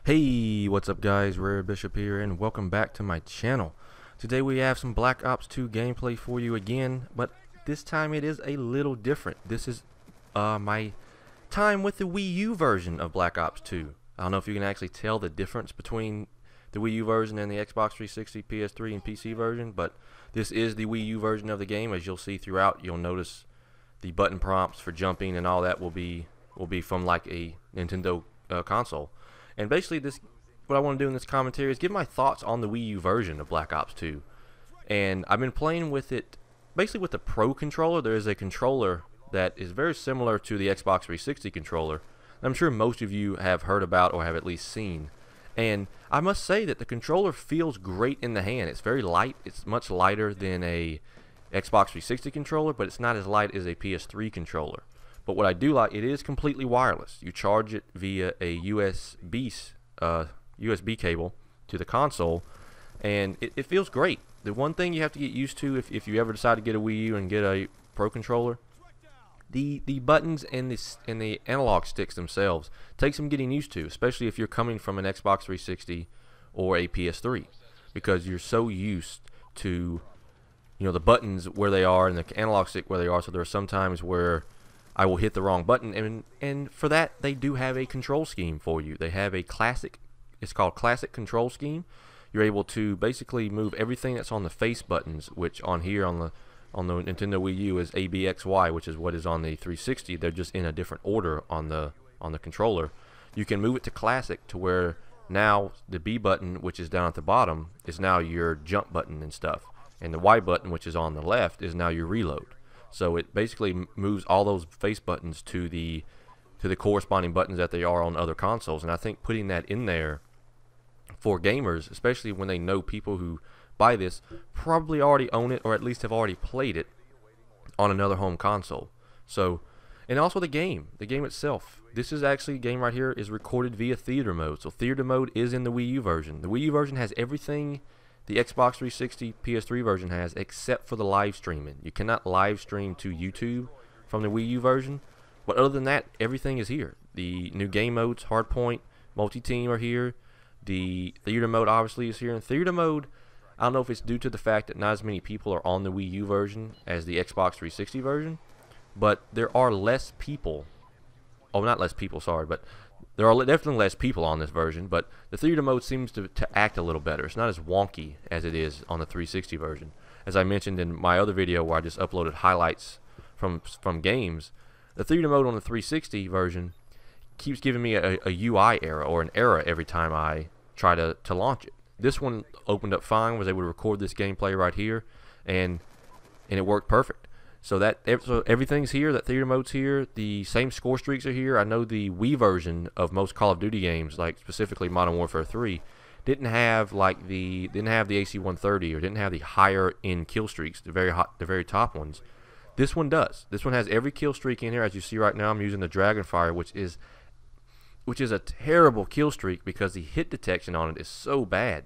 Hey, what's up guys, Rare Bishop here and welcome back to my channel. Today we have some Black Ops 2 gameplay for you again, but this time it is a little different. This is my time with the Wii U version of Black Ops 2. I don't know if you can actually tell the difference between the Wii U version and the Xbox 360, PS3, and PC version, but this is the Wii U version of the game. As you'll see throughout, you'll notice the button prompts for jumping and all that will be from like a Nintendo console. And basically, what I want to do in this commentary is give my thoughts on the Wii U version of Black Ops 2. And I've been playing with it, basically with the Pro controller. There is a controller that is very similar to the Xbox 360 controller. I'm sure most of you have heard about or have at least seen. And I must say that the controller feels great in the hand. It's very light. It's much lighter than a Xbox 360 controller, but it's not as light as a PS3 controller. But what I do like, it is completely wireless. You charge it via a USB cable to the console, and it feels great. The one thing you have to get used to if you ever decide to get a Wii U and get a Pro controller, the buttons and the analog sticks themselves take some getting used to, especially if you're coming from an Xbox 360 or a PS3, because you're so used to the buttons where they are and the analog stick where they are. So there are some times where I will hit the wrong button, and for that they do have a control scheme for you. They have a classic, it's called classic control scheme. You're able to basically move everything that's on the face buttons, which on here on the Nintendo Wii U is A, B, X, Y, which is what is on the 360. They're just in a different order on the controller. You can move it to classic to where now the B button, which is down at the bottom, is now your jump button and stuff, and the Y button, which is on the left, is now your reload. So it basically moves all those face buttons to the corresponding buttons that they are on other consoles. And I think putting that in there for gamers, especially when they know people who buy this probably already own it or at least have already played it on another home console. So, and also the game itself. This is actually a game right here is recorded via theater mode. So theater mode is in the Wii U version. The Wii U version has everything the Xbox 360 PS3 version has, except for the live streaming. You cannot live stream to YouTube from the Wii U version, but other than that, everything is here. The new game modes, Hardpoint, Multi-Team are here. The theater mode obviously is here. And theater mode, I don't know if it's due to the fact that not as many people are on the Wii U version as the Xbox 360 version, but there are less people. Oh, not less people, sorry, but there are definitely less people on this version, but the theater mode seems to act a little better. It's not as wonky as it is on the 360 version. As I mentioned in my other video where I just uploaded highlights from games, the theater mode on the 360 version keeps giving me a UI error or an error every time I try to launch it. This one opened up fine, was able to record this gameplay right here, and it worked perfect. So everything's here. That theater mode's here. The same score streaks are here. I know the Wii version of most Call of Duty games, like specifically Modern Warfare 3, didn't have the AC-130 or didn't have the higher end kill streaks, the very top ones. This one does. This one has every kill streak in here. As you see right now, I'm using the Dragonfire, which is a terrible kill streak because the hit detection on it is so bad.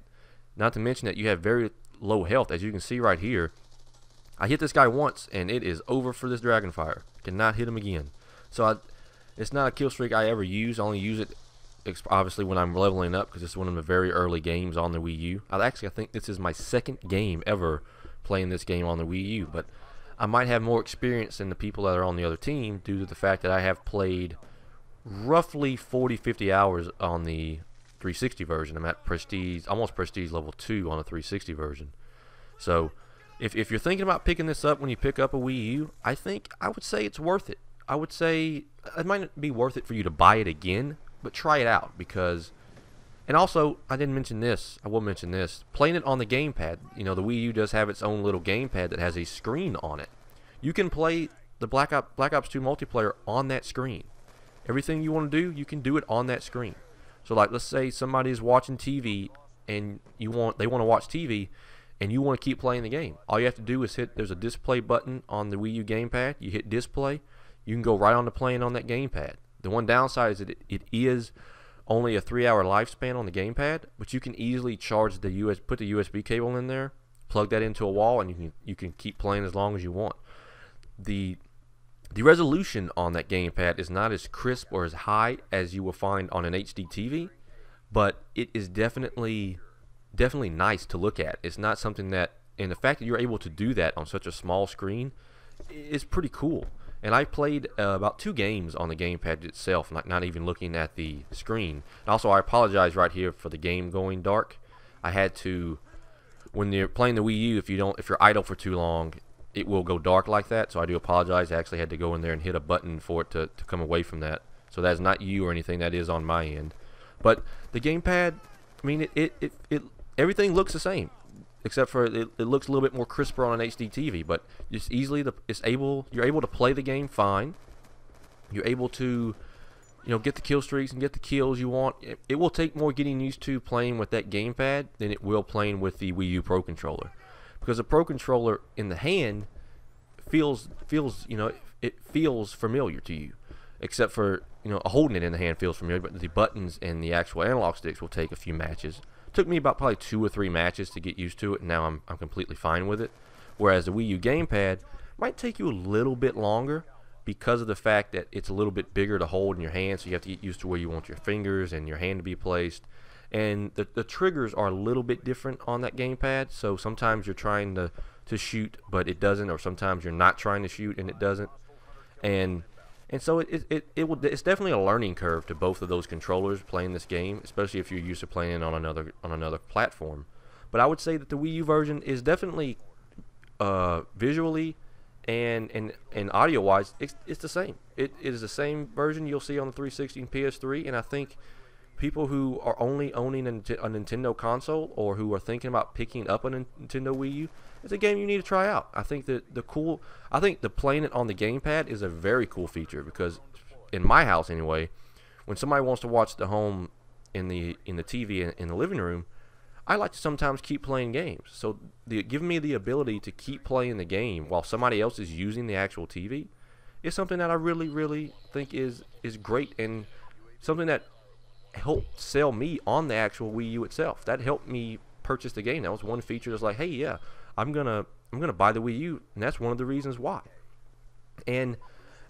Not to mention that you have very low health, as you can see right here. I hit this guy once, and it is over for this Dragonfire. Cannot hit him again. So it's not a kill streak I ever use. I only use it obviously when I'm leveling up, because it's one of the very early games on the Wii U. I think this is my second game ever playing this game on the Wii U, but I might have more experience than the people that are on the other team due to the fact that I have played roughly 40-50 hours on the 360 version. I'm at prestige, almost prestige level 2 on the 360 version. So if you're thinking about picking this up when you pick up a Wii U, I would say it's worth it. I would say it might not be worth it for you to buy it again, but try it out, because, and also I didn't mention this, I will mention this, playing it on the gamepad. The Wii U does have its own little gamepad that has a screen on it. You can play the Black Ops 2 multiplayer on that screen. Everything you want to do, you can do it on that screen. So like, let's say somebody is watching TV and they want to watch TV, and you want to keep playing the game. All you have to do is there's a display button on the Wii U gamepad. You hit display, you can go right on to playing on that gamepad. The one downside is that it is only a 3-hour lifespan on the gamepad, but you can easily charge put the USB cable in there, plug that into a wall, and you can keep playing as long as you want. The resolution on that gamepad is not as crisp or as high as you will find on an HD TV, but it is definitely nice to look at. It's not something that, and the fact that you're able to do that on such a small screen is pretty cool. And I played about 2 games on the gamepad itself, not even looking at the screen. And also, I apologize right here for the game going dark. I had to, when you're playing the Wii U, if you're idle for too long, it will go dark like that. So I do apologize. I actually had to go in there and hit a button for it to come away from that. So that is not you or anything. That is on my end. But the gamepad, I mean, it everything looks the same, except for it looks a little bit more crisper on an HD TV. But you're able to play the game fine. You're able to, get the kill streaks and get the kills you want. It will take more getting used to playing with that gamepad than it will playing with the Wii U Pro controller, because the Pro controller in the hand feels it feels familiar to you, except for holding it in the hand feels familiar, but the buttons and the actual analog sticks will take a few matches. Took me about probably 2 or 3 matches to get used to it, and now I'm completely fine with it. Whereas the Wii U gamepad might take you a little bit longer because of the fact that it's a little bit bigger to hold in your hand, so you have to get used to where you want your fingers and your hand to be placed. And the triggers are a little bit different on that gamepad, so sometimes you're trying to shoot, but it doesn't, or sometimes you're not trying to shoot and it doesn't. And so it's definitely a learning curve to both of those controllers playing this game, especially if you're used to playing it on another platform. But I would say that the Wii U version is definitely visually and audio wise, it's the same. It is the same version you'll see on the 360 and PS3, and I think people who are only owning a Nintendo console or who are thinking about picking up a Nintendo Wii U, it's a game you need to try out. I think I think the playing it on the gamepad is a very cool feature, because in my house anyway, when somebody wants to watch the home in the TV in the living room, I like to sometimes keep playing games. So giving me the ability to keep playing the game while somebody else is using the actual TV is something that I really, really think is great, and something that helped sell me on the actual Wii U itself. That helped me purchase the game. That was one feature that's like, hey, yeah, I'm gonna buy the Wii U, and that's one of the reasons why. And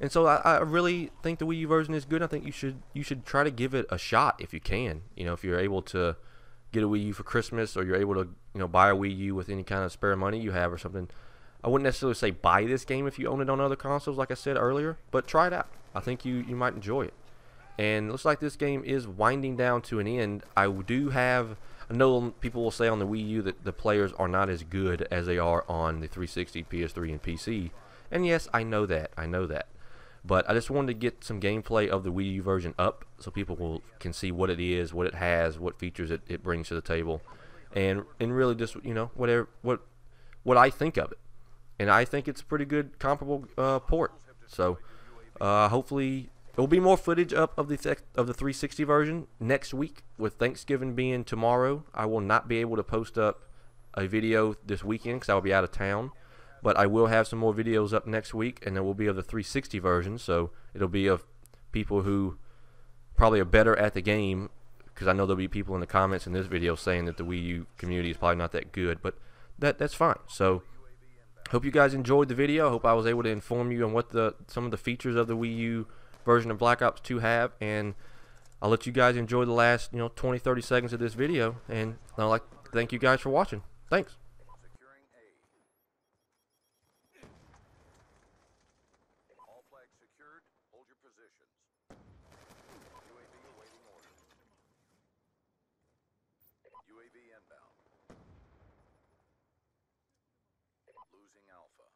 so I really think the Wii U version is good. I think you should try to give it a shot if you can. If you're able to get a Wii U for Christmas, or you're able to buy a Wii U with any kind of spare money you have or something. I wouldn't necessarily say buy this game if you own it on other consoles, like I said earlier, but try it out. I think you might enjoy it. And it looks like this game is winding down to an end. I know people will say on the Wii U that the players are not as good as they are on the 360, PS3, and PC. And yes, I know that. But I just wanted to get some gameplay of the Wii U version up so people can see what it is, what it has, what features it brings to the table, and really just what I think of it. And I think it's a pretty good comparable port. So hopefully there will be more footage up of the 360 version next week. With Thanksgiving being tomorrow, I will not be able to post up a video this weekend because I will be out of town. But I will have some more videos up next week, and there will be of the 360 version, so it'll be of people who probably are better at the game, because I know there'll be people in the comments in this video saying that the Wii U community is probably not that good, but that's fine. So hope you guys enjoyed the video. Hope I was able to inform you on what some of the features of the Wii U version of Black Ops 2 have, and I'll let you guys enjoy the last 20-30 seconds of this video, and I'd like to thank you guys for watching. Thanks. Secured. Hold your positions. UAV awaiting order. UAV inbound. Losing Alpha.